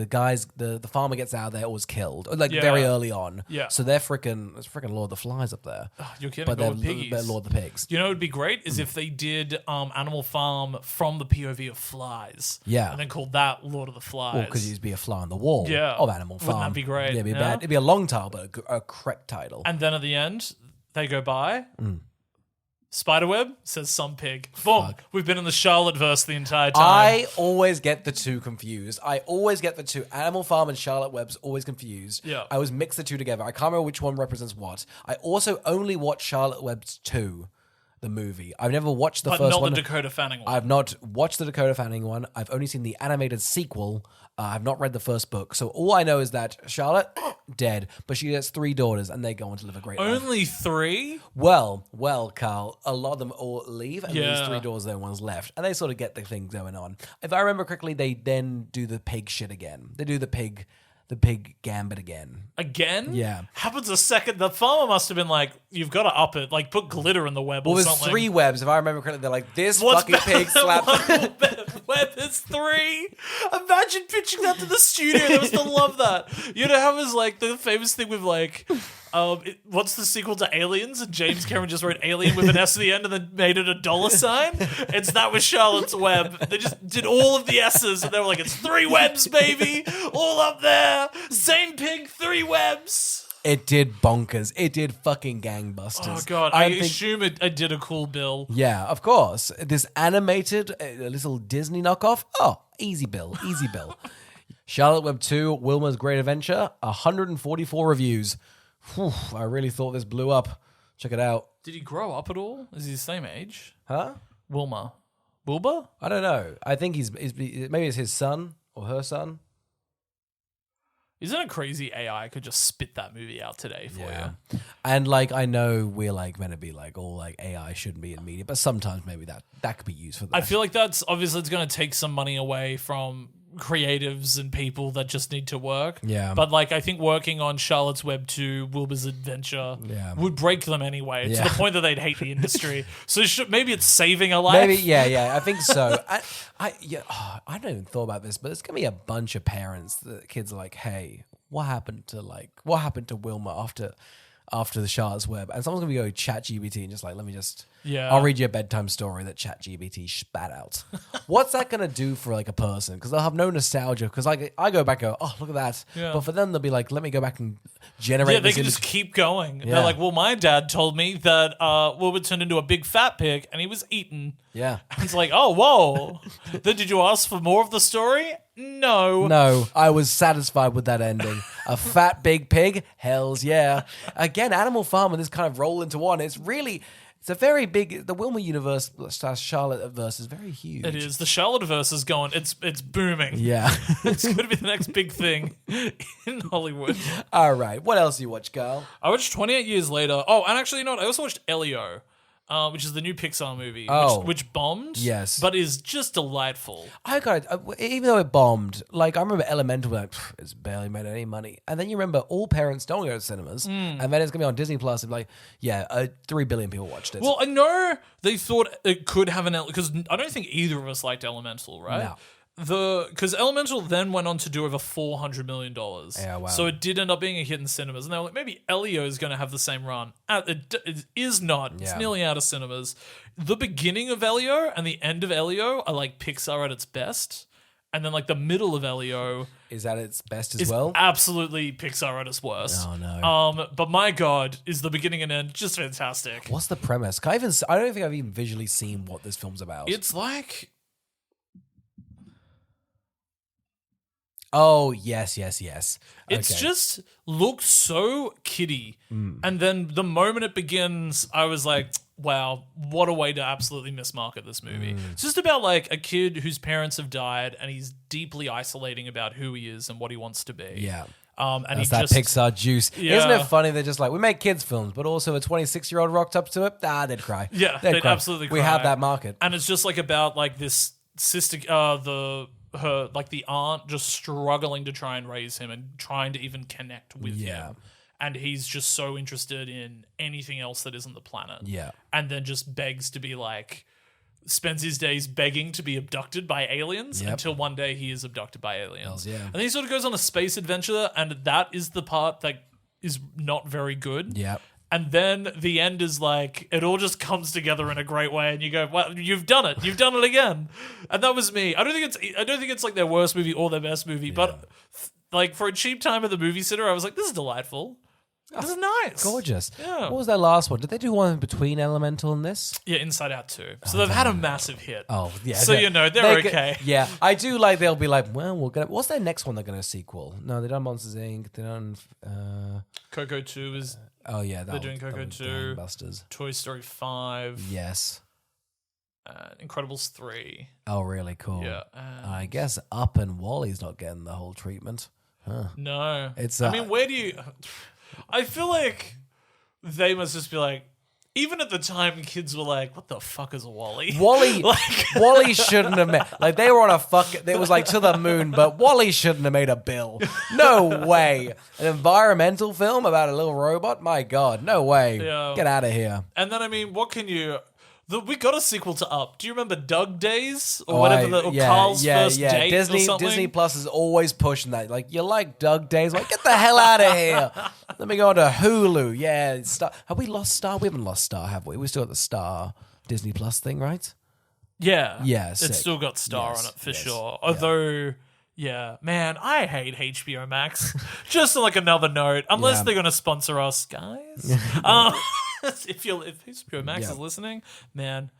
guys, the farmer gets out there, was killed, like very early on. Yeah. So they're frickin' Lord of the Flies up there. You're kidding. But they're piggies. Lord of the Pigs. You know what would be great is if they did Animal Farm from the POV of flies. Yeah. And then called that Lord of the Flies. Well, because you'd be a fly on the wall of Animal Farm. Wouldn't that be great? Yeah, it'd be a long title, but a correct title. And then at the end, they go by. Spiderweb says some pig. Boom. We've been in the Charlotte-verse the entire time. I always get the two confused. Animal Farm and Charlotte Webb's always confused. Yeah. I always mix the two together. I can't remember which one represents what. I also only watched Charlotte Webb's 2, the movie. I've never watched the but first not one. the Dakota Fanning one. I've not watched the Dakota Fanning one. I've only seen the animated sequel. I've not read the first book. So all I know is that Charlotte, dead, but she has 3 daughters and they go on to live a great life. Only 3? Well, Carl, a lot of them all leave and there's Yeah. 3 daughters, the only ones left. And they sort of get the thing going on. If I remember correctly, they then do the pig shit again. They do the pig gambit again. Again? Yeah. Happens a second. The farmer must have been like, you've got to up it. Like, put glitter in the web Well, or there's something. 3 webs. If I remember correctly, they're like, this What's fucking pig slapped. web is 3. Imagine pitching that to the studio. They must have loved that. You know how it was like the famous thing with like, what's the sequel to Aliens? And James Cameron just wrote Alien with an S at the end and then made it a $sign. It's that with Charlotte's Web. They just did all of the S's and they were like, it's 3 webs, baby, all up there. Same pig, 3 webs. It did bonkers. It did fucking gangbusters. Oh god, I assume it did a cool bill. Yeah, of course. This animated little Disney knockoff. Oh, easy bill. Charlotte Web 2, Wilma's Great Adventure, 144 reviews. Whew, I really thought this blew up. Check it out. Did he grow up at all? Is he the same age? Huh? Wilma? I don't know. I think maybe it's his son or her son. Isn't it crazy AI could just spit that movie out today for you? And like, I know we're like meant to be like all like AI shouldn't be in media, but sometimes maybe that could be used for that. I feel like that's obviously it's going to take some money away from creatives and people that just need to work. Yeah. But like, I think working on Charlotte's Web 2, Wilbur's Adventure would break them anyway to the point that they'd hate the industry. So maybe it's saving a life. Maybe, yeah, I think so. I don't even thought about this, but there's gonna be a bunch of parents. The kids are like, "Hey, what happened to Wilma after the Charlotte's Web?" And someone's gonna go ChatGPT and just like, I'll read you a bedtime story that ChatGPT spat out. What's that gonna do for like a person? Because they'll have no nostalgia. Because I go back and go, oh, look at that. Yeah. But for them, they'll be like, let me go back and generate. Yeah, they can just keep going. Yeah. They're like, well, my dad told me that Wilbur turned into a big fat pig and he was eaten. Yeah. It's like, oh, whoa. Then did you ask for more of the story? No, I was satisfied with that ending. A fat big pig? Hells yeah. Again, Animal Farm and this kind of roll into one. It's a very big. The Wilma universe / Charlotte verse is very huge. It is. The Charlotteverse is going. It's booming. Yeah. It's going to be the next big thing in Hollywood. All right. What else you watch, Carl? I watched 28 Years Later. Oh, and actually, you know what? I also watched Elio. Which is the new Pixar movie, which bombed, yes, but is just delightful. I got it. Even though it bombed, like I remember Elemental, like it's barely made any money, and then you remember All Parents Don't Go to Cinemas, and then it's gonna be on Disney Plus, and like 3 billion people watched it. Well, I know they thought it could have an because I don't think either of us liked Elemental, right? No. Because Elemental then went on to do over $400 million. Yeah, wow. So it did end up being a hit in cinemas. And they were like, maybe Elio is going to have the same run. It is not. It's nearly out of cinemas. The beginning of Elio and the end of Elio are like Pixar at its best. And then like the middle of Elio is at its best as is well. Absolutely Pixar at its worst. Oh no. But my God, is the beginning and end just fantastic. What's the premise? I don't think I've even visually seen what this film's about. It's like... Oh, yes. It's just looks so kiddie. And then the moment it begins, I was like, wow, what a way to absolutely mismarket this movie. It's just about like a kid whose parents have died and he's deeply isolating about who he is and what he wants to be. Yeah. And that's that Pixar juice. Yeah. Isn't it funny? They're just like, we make kids films, but also a 26-year-old rocked up to it. They'd cry. Yeah, they'd absolutely cry. We have that market. And it's just like about like this sister, the aunt just struggling to try and raise him and trying to even connect with him. And he's just so interested in anything else that isn't the planet. Yeah. And then just begs to be like, spends his days begging to be abducted by aliens until one day he is abducted by aliens. Yeah. And then he sort of goes on a space adventure, and that is the part that is not very good. Yeah. And then the end is like, it all just comes together in a great way, and you go, well, you've done it again. And that was me. I don't think it's like their worst movie or their best movie, but like for a cheap time at the movie theater, I was like, this is delightful. This is nice. Gorgeous. Yeah. What was their last one? Did they do one between Elemental and this? Yeah, Inside Out 2. So they've had a massive hit. Oh, yeah. So, they're okay. Yeah. I do like they'll be like, well, what's their next one they're going to sequel? No, they done Monsters, Inc. They done... Coco 2 is... Oh, yeah. They're doing Coco 2. Busters. Toy Story 5. Yes. Incredibles 3. Oh, really cool. Yeah. I guess Up and Wally's not getting the whole treatment. Huh. No. It's, I mean, where do you... I feel like they must just be like, even at the time, kids were like, what the fuck is a Wally? Wally, Wally shouldn't have made, like, they were on a it was like to the moon, but Wally shouldn't have made a bill. No way. An environmental film about a little robot? My God, no way. Yeah. Get out of here. And then, I mean, what can you... we got a sequel to Up. Do you remember Doug Days? Or whatever, Carl's First Date or something? Disney Plus is always pushing that. Like, you like Doug Days? Like, get the hell out of here. Let me go on to Hulu. Yeah. Have we lost Star? We haven't lost Star, have we? We still got the Star Disney Plus thing, right? Yeah. Yeah, It's sick. still got Star on it, for Yes. sure. Although... Yeah, man, I hate HBO Max. Just on like another note, unless they're going to sponsor us, guys. If HBO Max is listening, man,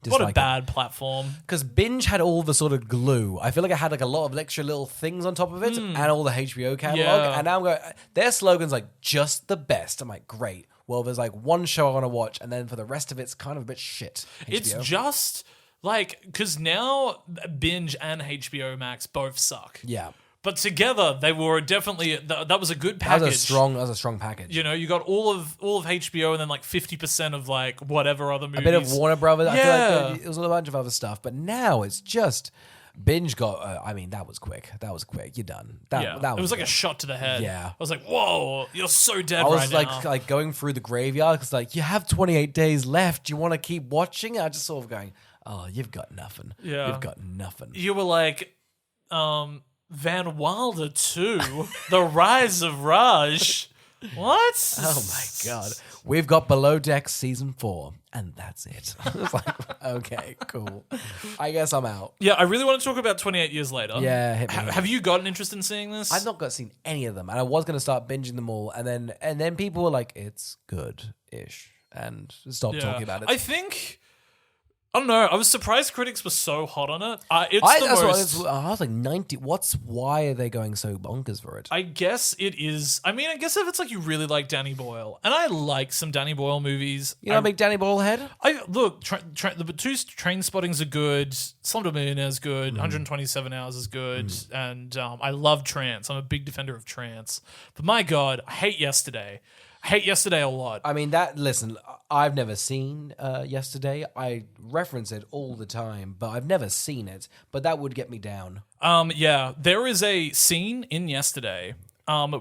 what a bad platform. Because Binge had all the sort of glue. I feel like I had like a lot of extra little things on top of it and all the HBO catalog. Yeah. And now I'm going, their slogan's like, just the best. I'm like, great. Well, there's like one show I want to watch, and then for the rest of it's kind of a bit shit. HBO. It's just like, because now Binge and HBO Max both suck. Yeah. But together, they were definitely, that was a good package. That was a strong package. You know, you got all of HBO and then like 50% of like whatever other movies. A bit of Warner Brothers. I Yeah. feel like it was a bunch of other stuff. But now it's just Binge got, that was quick. You're done. That it was like good. a shot to the head. Yeah. I was like, whoa, you're so dead I was right now. like going through the graveyard because like, you have 28 days left. Do you want to keep watching? I just sort of going, oh, you've got nothing. Yeah. You've got nothing. You were like, Van Wilder 2, The Rise of Raj. What? Oh my God. We've got Below Deck season 4, and that's it. It's like, okay, cool. I guess I'm out. Yeah, I really want to talk about 28 Years Later. Yeah, hit me. Have you got an interest in seeing this? I've not seen any of them, and I was going to start binging them all, and then people were like, it's good-ish, and stopped talking about it. I think... I don't know. I was surprised critics were so hot on it. I was like 90. Why are they going so bonkers for it? I guess it is. I mean, I guess if it's like you really like Danny Boyle, and I like some Danny Boyle movies. You're not a big Danny Boyle head? Look, the two Train Spottings are good. Slumdog Millionaire is good. 127 Hours is good, and I love Trance. I'm a big defender of Trance. But my God, I hate Yesterday. I hate Yesterday a lot. I mean, listen, I've never seen Yesterday. I reference it all the time, but I've never seen it. But that would get me down. Yeah, there is a scene in Yesterday,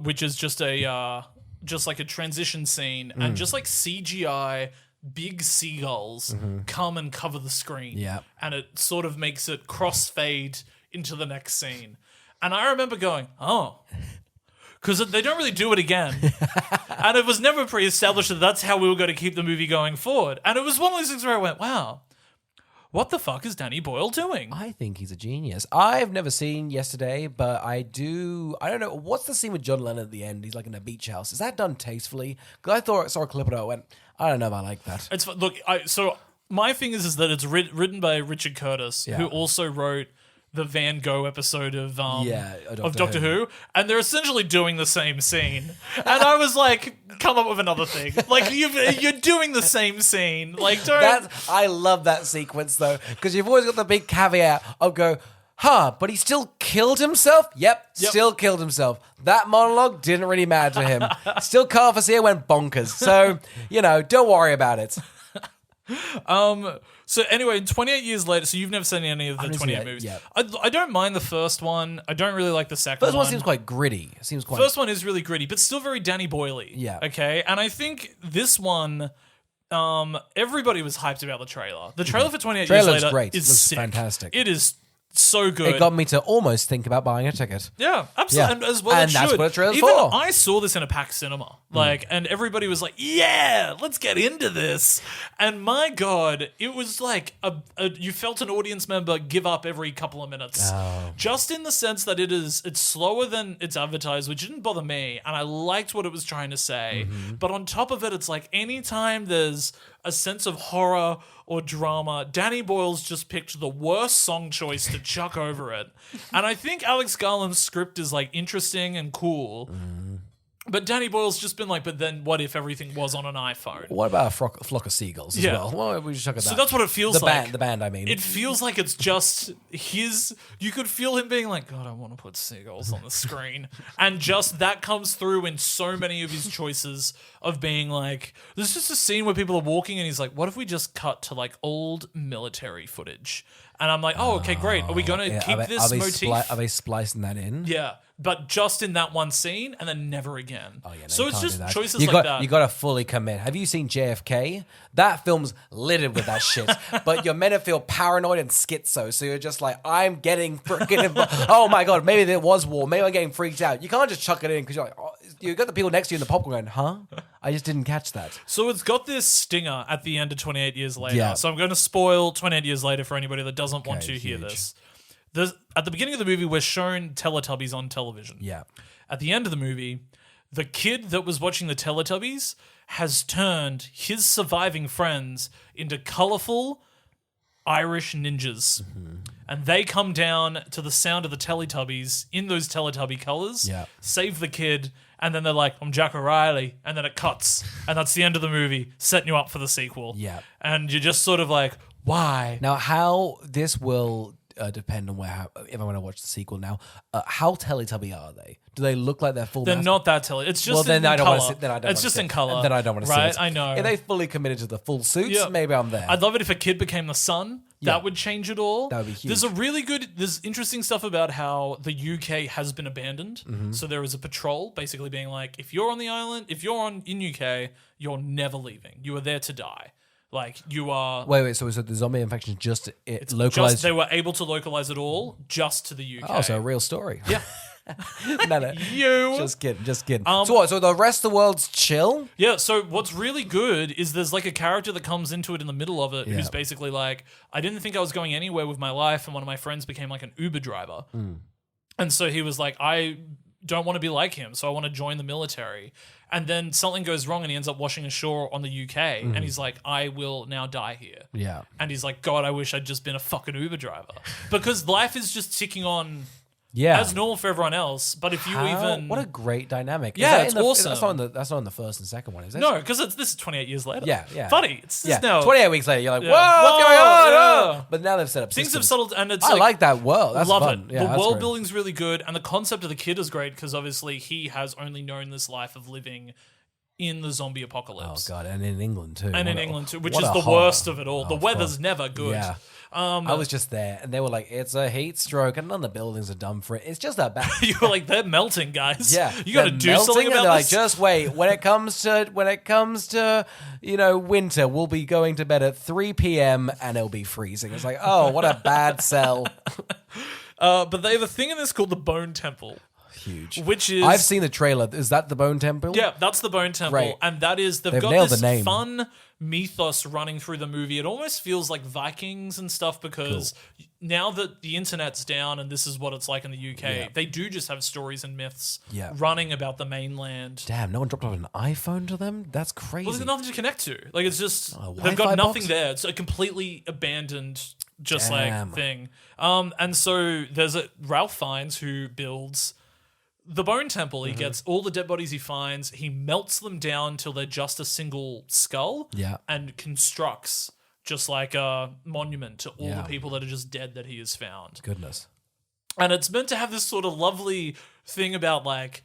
which is just like a transition scene, and just like CGI big seagulls come and cover the screen. Yeah. And it sort of makes it crossfade into the next scene. And I remember going, oh... Because they don't really do it again. And it was never pre-established that that's how we were going to keep the movie going forward. And it was one of those things where I went, wow, what the fuck is Danny Boyle doing? I think he's a genius. I've never seen Yesterday, but I don't know. What's the scene with John Lennon at the end? He's like in a beach house. Is that done tastefully? Because I saw a clip of it. I went, I don't know if I like that. Look, so my thing is that it's written by Richard Curtis, who also wrote the Van Gogh episode of Doctor Who, and they're essentially doing the same scene. And I was like, come up with another thing. Like, you're doing the same scene. Like, don't... I love that sequence, though, because you've always got the big caveat of but he still killed himself? Yep, still killed himself. That monologue didn't really matter to him. Still Carfasia went bonkers. So, don't worry about it. So anyway, 28 years later, so you've never seen any of the 28 movies. Yeah. I don't mind the first one. I don't really like the second one. First one seems quite gritty. First one is really gritty, but still very Danny Boyle-y. Yeah. Okay? And I think this one, everybody was hyped about the trailer. The trailer for 28 Trailer's Years Later great. is Looks sick. fantastic. It is So good. It got me to almost think about buying a ticket. Yeah, absolutely. Yeah. And as well And it that's should. what a trailer's Even for. I saw this in a packed cinema. And everybody was like, yeah, let's get into this. And my God, it was like you felt an audience member give up every couple of minutes. Oh. Just in the sense that it's slower than it's advertised, which didn't bother me. And I liked what it was trying to say. Mm-hmm. But on top of it, it's like anytime there's a sense of horror or drama, Danny Boyle's just picked the worst song choice to chuck over it. And I think Alex Garland's script is like interesting and cool. But Danny Boyle's just been like, but then what if everything was on an iPhone? What about a flock of seagulls as well? Well, we should check at that. So that's what it feels like. The band, I mean. It feels like it's just his. You could feel him being like, God, I want to put seagulls on the screen. And just that comes through in so many of his choices of being like, there's just a scene where people are walking and he's like, what if we just cut to like old military footage? And I'm like, oh, okay, great. Are we going to keep this motif? Are they splicing that in? Yeah. But just in that one scene and then never again. Oh, yeah, no, so you it's can't just do that. choices You like that. You got to fully commit. Have you seen JFK? That film's littered with that shit. But you're meant to feel paranoid and schizo. So you're just like, I'm getting freaking involved. Oh my God, maybe there was war. Maybe I'm getting freaked out. You can't just chuck it in because you're like, oh, you got the people next to you in the popcorn going, huh? I just didn't catch that. So it's got this stinger at the end of 28 Years Later. Yeah. So I'm going to spoil 28 Years Later for anybody that doesn't want to hear huge. this. At the beginning of the movie, we're shown Teletubbies on television. Yeah. At the end of the movie, the kid that was watching the Teletubbies has turned his surviving friends into colorful Irish ninjas. And they come down to the sound of the Teletubbies in those Teletubby colors, Yeah. save the kid, and then they're like, I'm Jack O'Reilly, and then it cuts. And that's the end of the movie, setting you up for the sequel. Yeah. And you're just sort of like, why? Now, how this will depend on if I want to watch the sequel now. How Teletubby are they? Do they look like they're full? They're not that Teletubby. It's just Well, then in I don't color. want to see. Then I don't. It's wanna just see in it. color. Then I don't want to right? see it. I know. If they fully committed to the full suits, Yeah. maybe I'm there. I'd love it if a kid became the son. Yeah. That would change it all. That would be huge. There's interesting stuff about how the UK has been abandoned. Mm-hmm. So there is a patrol basically being like, if you're on the island, if you're in UK, you're never leaving. You are there to die. Like you are. Wait. So the zombie infection just It's localized? Just, they were able to localize it all just to the UK. Oh, so a real story. Yeah. no. You. Just kidding. So what? So the rest of the world's chill? Yeah, so what's really good is there's like a character that comes into it in the middle of it who's Yeah. basically like, I didn't think I was going anywhere with my life, and one of my friends became like an Uber driver. And so he was like, I don't want to be like him, so I want to join the military. And then something goes wrong and he ends up washing ashore on the UK, and he's like, I will now die here. Yeah. And he's like, God, I wish I'd just been a fucking Uber driver. Because life is just ticking on Yeah. as normal for everyone else. But if you even... What a great dynamic. Yeah, it's awesome. That's not in the first and second one, is it? No, because this is 28 years later. Yeah. Funny. It's just Yeah. now... 28 weeks later, you're like, Yeah. whoa, what's going on? Yeah. Oh. But now they've set up Things have systems. settled, and it's I like that world. That's love fun. it. Yeah, the that's world great. building's really good, and the concept of the kid is great because obviously he has only known this life of living in the zombie Oh apocalypse. god, and in England too. And in What a- England too, which what is a the horror. worst of it all. The of weather's course. never good. Yeah. I was just there, and they were like, "It's a heat stroke, and none of the buildings are done for it. It's just that bad." You were like, they're melting, guys. Yeah, You got to they're do melting, something and about they're this. Like, just wait. When it comes to winter, we'll be going to bed at 3 p.m. and it'll be freezing. It's like, oh, what a bad sell. But they have a thing in this called the Bone Temple, Huge. which is I've seen the trailer. Is that the Bone Temple? Yeah, that's the Bone Temple, Right. and that is they've got nailed this the name. fun mythos running through the movie. It almost feels like Vikings and stuff because now that the internet's down and this is what it's like in the UK, Yeah. they do just have stories and myths Yeah. running about the mainland. Damn, no one dropped off an iPhone to them? That's crazy. Well, there's nothing to connect to. Like it's just they've Wi-Fi got nothing box? there. It's a completely abandoned, just Damn. like thing. And so there's Ralph Fiennes who builds the Bone Temple. He gets all the dead bodies he finds. He melts them down till they're just a single skull. Yeah. And constructs just like a monument to all Yeah. the people that are just dead that he has found. Goodness. And it's meant to have this sort of lovely thing about like,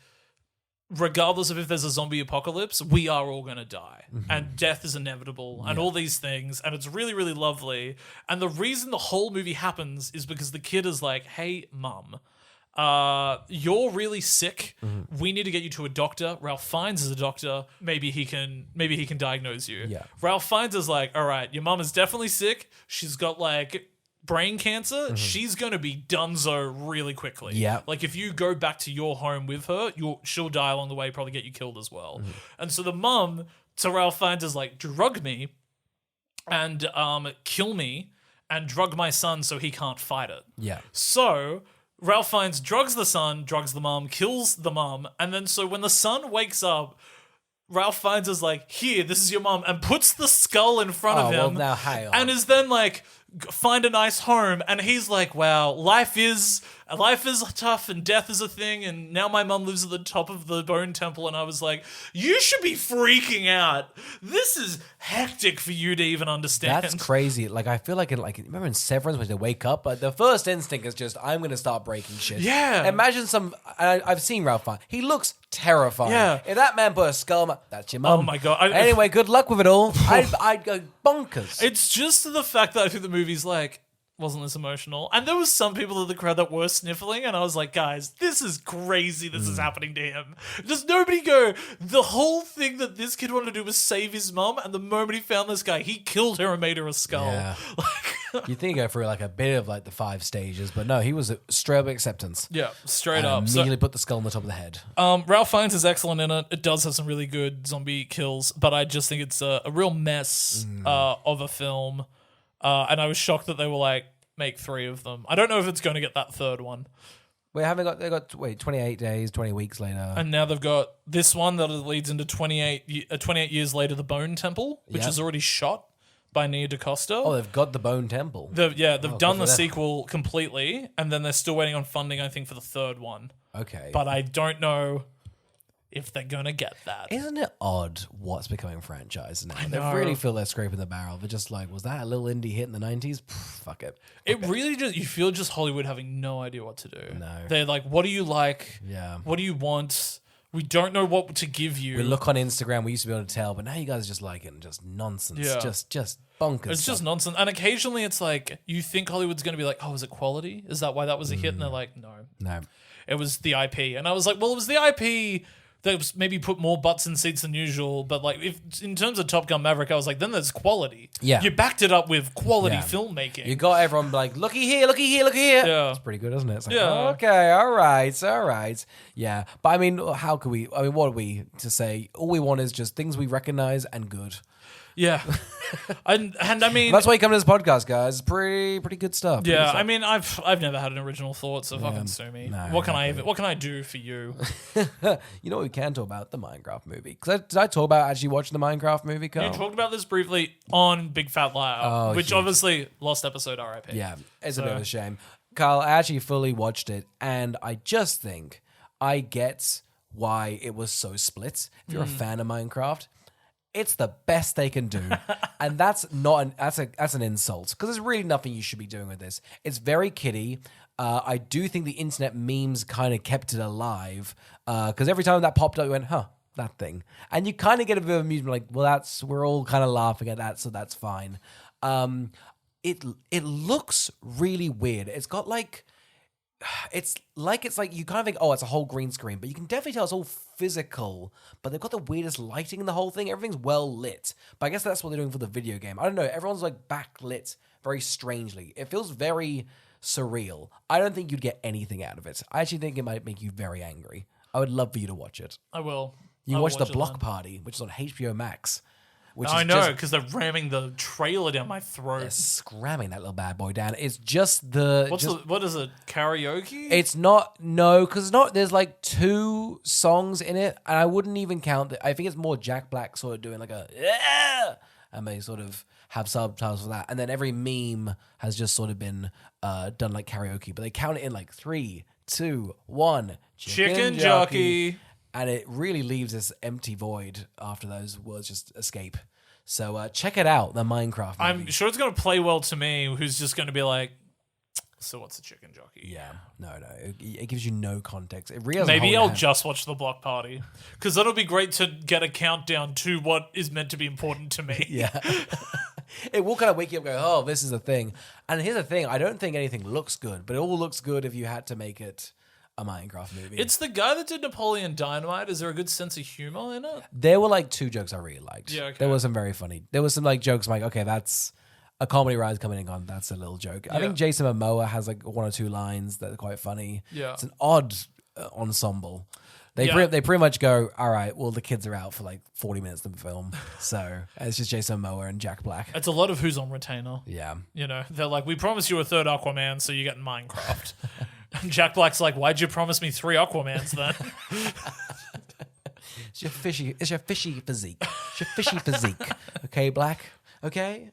regardless of if there's a zombie apocalypse, we are all going to die. And death is inevitable and all these things. And it's really, really lovely. And the reason the whole movie happens is because the kid is like, hey, mum, you're really sick. We need to get you to a doctor. Ralph Fiennes is a doctor. Maybe he can diagnose you. Yeah. Ralph Fiennes is like, all right, your mum is definitely sick. She's got like brain cancer, she's going to be donezo really quickly. Yeah. Like if you go back to your home with her, she'll die along the way, probably get you killed as well. And so the mum, Ralph finds, is like, drug me and kill me and drug my son so he can't fight it. Yeah. So Ralph Fiennes drugs the son, drugs the mom, kills the mom, and then so when the son wakes up, Ralph Fiennes is like, here, this is your mom, and puts the skull in front of him. Well, now, hang on. And is then like, find a nice home, and he's like, wow, life is tough and death is a thing, and now my mum lives at the top of the bone temple. And I was like, you should be freaking out. This is hectic for you to even understand. That's crazy. Like, I feel like remember in Severance when they wake up, the first instinct is just, I'm going to start breaking shit. Yeah. Imagine I've seen Ralph Fiennes. He looks terrifying. Yeah. If that man put a skull, that's your mum. Oh my God. Anyway, good luck with it all. I'd go bonkers. It's just the fact that I think the movie's like, wasn't this emotional? And there was some people in the crowd that were sniffling, and I was like, guys, this is crazy. This is happening to him. Does nobody go, the whole thing that this kid wanted to do was save his mum, and the moment he found this guy, he killed her and made her a skull. Yeah. You think you go through like a bit of like the 5 stages, but no, he was straight up acceptance. Yeah, straight up. Immediately put the skull on the top of the head. Ralph Fiennes is excellent in it. It does have some really good zombie kills, but I just think it's a real mess of a film. And I was shocked that they were like, make 3 of them. I don't know if it's going to get that third one. They got 28 days, 20 weeks later. And now they've got this one that leads into 28 years later, The Bone Temple, which is already shot by Nia DaCosta. Oh, they've got The Bone Temple. They've done the sequel completely, and then they're still waiting on funding, I think, for the third one. Okay. But I don't know if they're going to get that. Isn't it odd what's becoming franchise now? know. They really feel they're scraping the barrel. They're just like, was that a little indie hit in the 90s? Fuck it. It really just, you feel just Hollywood having no idea what to do. No. They're like, what do you like? Yeah. What do you want? We don't know what to give you. We look on Instagram, we used to be able to tell, but now you guys just like it and just nonsense. Yeah. Just bonkers. It's just nonsense. And occasionally it's like, you think Hollywood's going to be like, oh, is it quality? Is that why that was a hit? And they're like, no. No. It was the IP. And I was like, well, it was the IP that maybe put more butts in seats than usual. But like, if in terms of Top Gun Maverick, I was like, then there's quality. Yeah. You backed it up with quality Yeah. filmmaking. You got everyone like, looky here, looky here, looky here. Yeah. It's pretty good, isn't it? It's like, Yeah. oh, okay, all right. Yeah. But I mean, what are we to say? All we want is just things we recognize and good. Yeah. and I mean, That's why you come to this podcast, guys. Pretty good stuff. Pretty good yeah, stuff. I mean, I've never had an original thought, so fucking sue me. no, what can I do for you? You know what we can talk about? The Minecraft movie. Did I talk about actually watching the Minecraft movie, Carl? You talked about this briefly on Big Fat Liar, which obviously lost episode RIP. Yeah, it's a bit of a shame. Carl, I actually fully watched it, and I just think I get why it was so split. If you're a fan of Minecraft, it's the best they can do, and that's an insult because there's really nothing you should be doing with this. It's very kiddie. I do think the internet memes kind of kept it alive because every time that popped up, you went, "Huh, that thing," and you kind of get a bit of amusement, like, "Well, we're all kind of laughing at that, so that's fine." It looks really weird. It's got like. It's like you kind of think, oh, it's a whole green screen, but you can definitely tell it's all physical. But they've got the weirdest lighting in the whole thing. Everything's well lit. But I guess that's what they're doing for the video game. I don't know. Everyone's like backlit very strangely. It feels very surreal. I don't think you'd get anything out of it. I actually think it might make you very angry. I would love for you to watch it. I will. You I'll watch The it Block then. Party, which is on HBO Max. Which I is know, just because they're ramming the trailer down my throat. scramming that little bad boy down. It's just the... What is it? Karaoke? It's because there's like 2 songs in it, and I wouldn't even count I think it's more Jack Black sort of doing like a yeah, and they sort of have subtitles for that, and then every meme has just sort of been done like karaoke, but they count it in like 3, 2, 1, Chicken jockey. and it really leaves this empty void after those words just escape. So check it out, the Minecraft movie. I'm sure it's going to play well to me, who's just going to be like, so what's a chicken jockey? Yeah, no, it gives you no context. It really Maybe I'll just watch The Block Party, because that'll be great to get a countdown to what is meant to be important to me. Yeah. It will kind of wake you up and go, oh, this is a thing. And here's the thing, I don't think anything looks good, but it all looks good if you had to make it a Minecraft movie. It's the guy that did Napoleon Dynamite. Is there a good sense of humor in it? There were like 2 jokes I really liked. Yeah, okay. There was some very funny. There was some like jokes like, okay, that's a comedy writer's coming and gone, that's a little joke. I think Jason Momoa has like one or two lines that are quite funny. Yeah. It's an odd ensemble. They pretty much go, all right, well, the kids are out for like 40 minutes of the film. So it's just Jason Momoa and Jack Black. It's a lot of who's on retainer. Yeah. You know, they're like, we promised you a third Aquaman, so you get Minecraft. And Jack Black's like, why'd you promise me 3 Aquamans then? It's your fishy physique. It's your fishy physique. Okay, Black? Okay?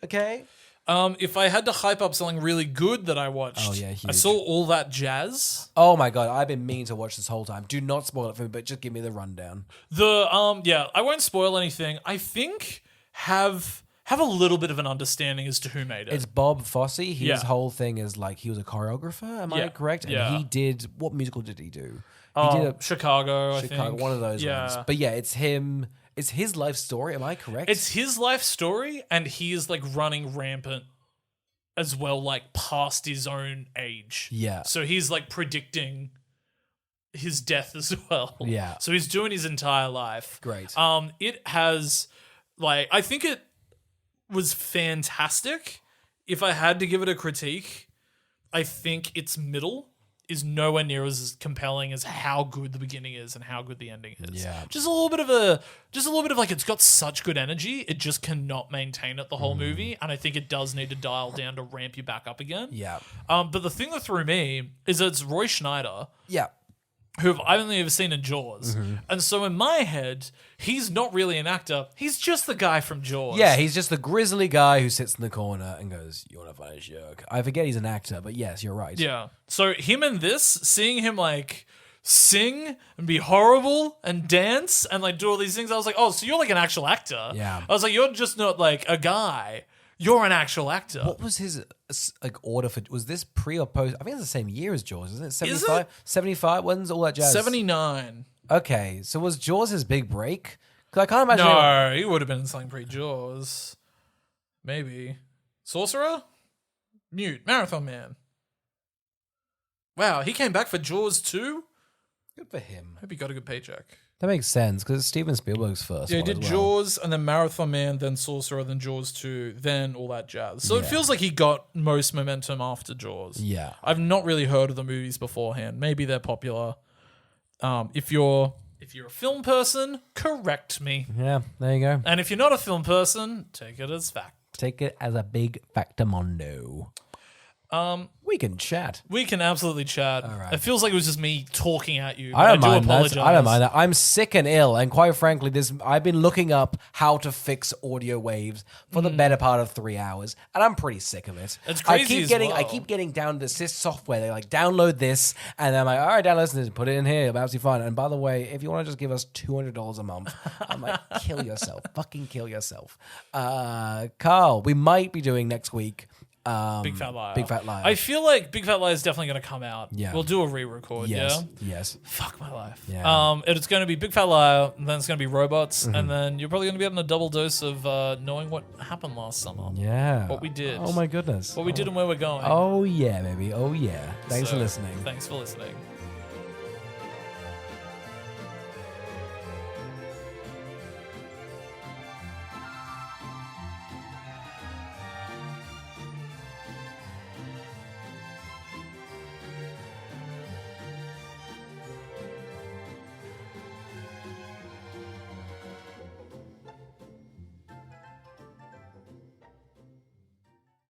If I had to hype up something really good that I watched, I huge. saw All That Jazz. Oh my God, I've been meaning to watch this whole time. Do not spoil it for me, but just give me the rundown. I won't spoil anything. I think have a little bit of an understanding as to who made it. It's Bob Fosse. His whole thing is like he was a choreographer. Am I correct? And he did, what musical did he do? He did Chicago, I think. One of those ones. But yeah, it's him. It's his life story. Am I correct? It's his life story, and he is like running rampant as well, like past his own age. Yeah. So he's like predicting his death as well. Yeah. So he's doing his entire life. Great. It has like, I think it was fantastic. If I had to give it a critique, I think its middle is nowhere near as compelling as how good the beginning is and how good the ending is. Yeah. Just a little bit of like, it's got such good energy, it just cannot maintain it the whole movie, and I think it does need to dial down to ramp you back up again. Yeah. But the thing that threw me is that it's Roy Schneider, Yeah. who I've only ever seen in Jaws. Mm-hmm. And so in my head, he's not really an actor. He's just the guy from Jaws. Yeah, he's just the grizzly guy who sits in the corner and goes, "You want to find a joke?" I forget he's an actor, but yes, you're right. Yeah. So him in this, seeing him like sing and be horrible and dance and like do all these things, I was like, oh, so you're like an actual actor. Yeah. I was like, you're just not like a guy. You're an actual actor. What was his like order for? Was this pre or post? I think it's the same year as Jaws, isn't it? 75? Is it? 75? When's All That Jazz? 79. Okay, so was Jaws his big break? Because I can't imagine. No, he would have been in something pre-Jaws. Maybe. Sorcerer? Mute. Marathon Man. Wow, he came back for Jaws too? Good for him. Hope he got a good paycheck. That makes sense because it's Steven Spielberg's first. Yeah, he one did as well. Jaws and then Marathon Man, then Sorcerer, then Jaws 2, then All That Jazz. So it feels like he got most momentum after Jaws. Yeah. I've not really heard of the movies beforehand. Maybe they're popular. If you're a film person, correct me. Yeah, there you go. And if you're not a film person, take it as fact. Take it as a big factamondo. We can chat. We can absolutely chat. All right. It feels like it was just me talking at you. I don't do mind apologize. that. I don't mind that. I'm sick and ill, and quite frankly, I've been looking up how to fix audio waves for the better part of 3 hours, and I'm pretty sick of it. It's crazy I keep getting down this software. They like download this, and I'm like, all right, download this, put it in here, I'm absolutely fine. And by the way, if you want to just give us $200 a month, I'm like, kill yourself, fucking kill yourself. Carl, we might be doing next week. Big Fat Liar. Big Fat Liar. I feel like Big Fat Liar is definitely going to come out. Yeah. We'll do a re-record, Yes. yeah? Yes. Fuck my life. Yeah. It's going to be Big Fat Liar, and then it's going to be Robots, Mm-hmm. and then you're probably going to be getting a double dose of knowing what happened last summer. Yeah. What we did. Oh my goodness. What we did and where we're going. Oh yeah, baby. Oh yeah. Thanks for listening. Thanks for listening.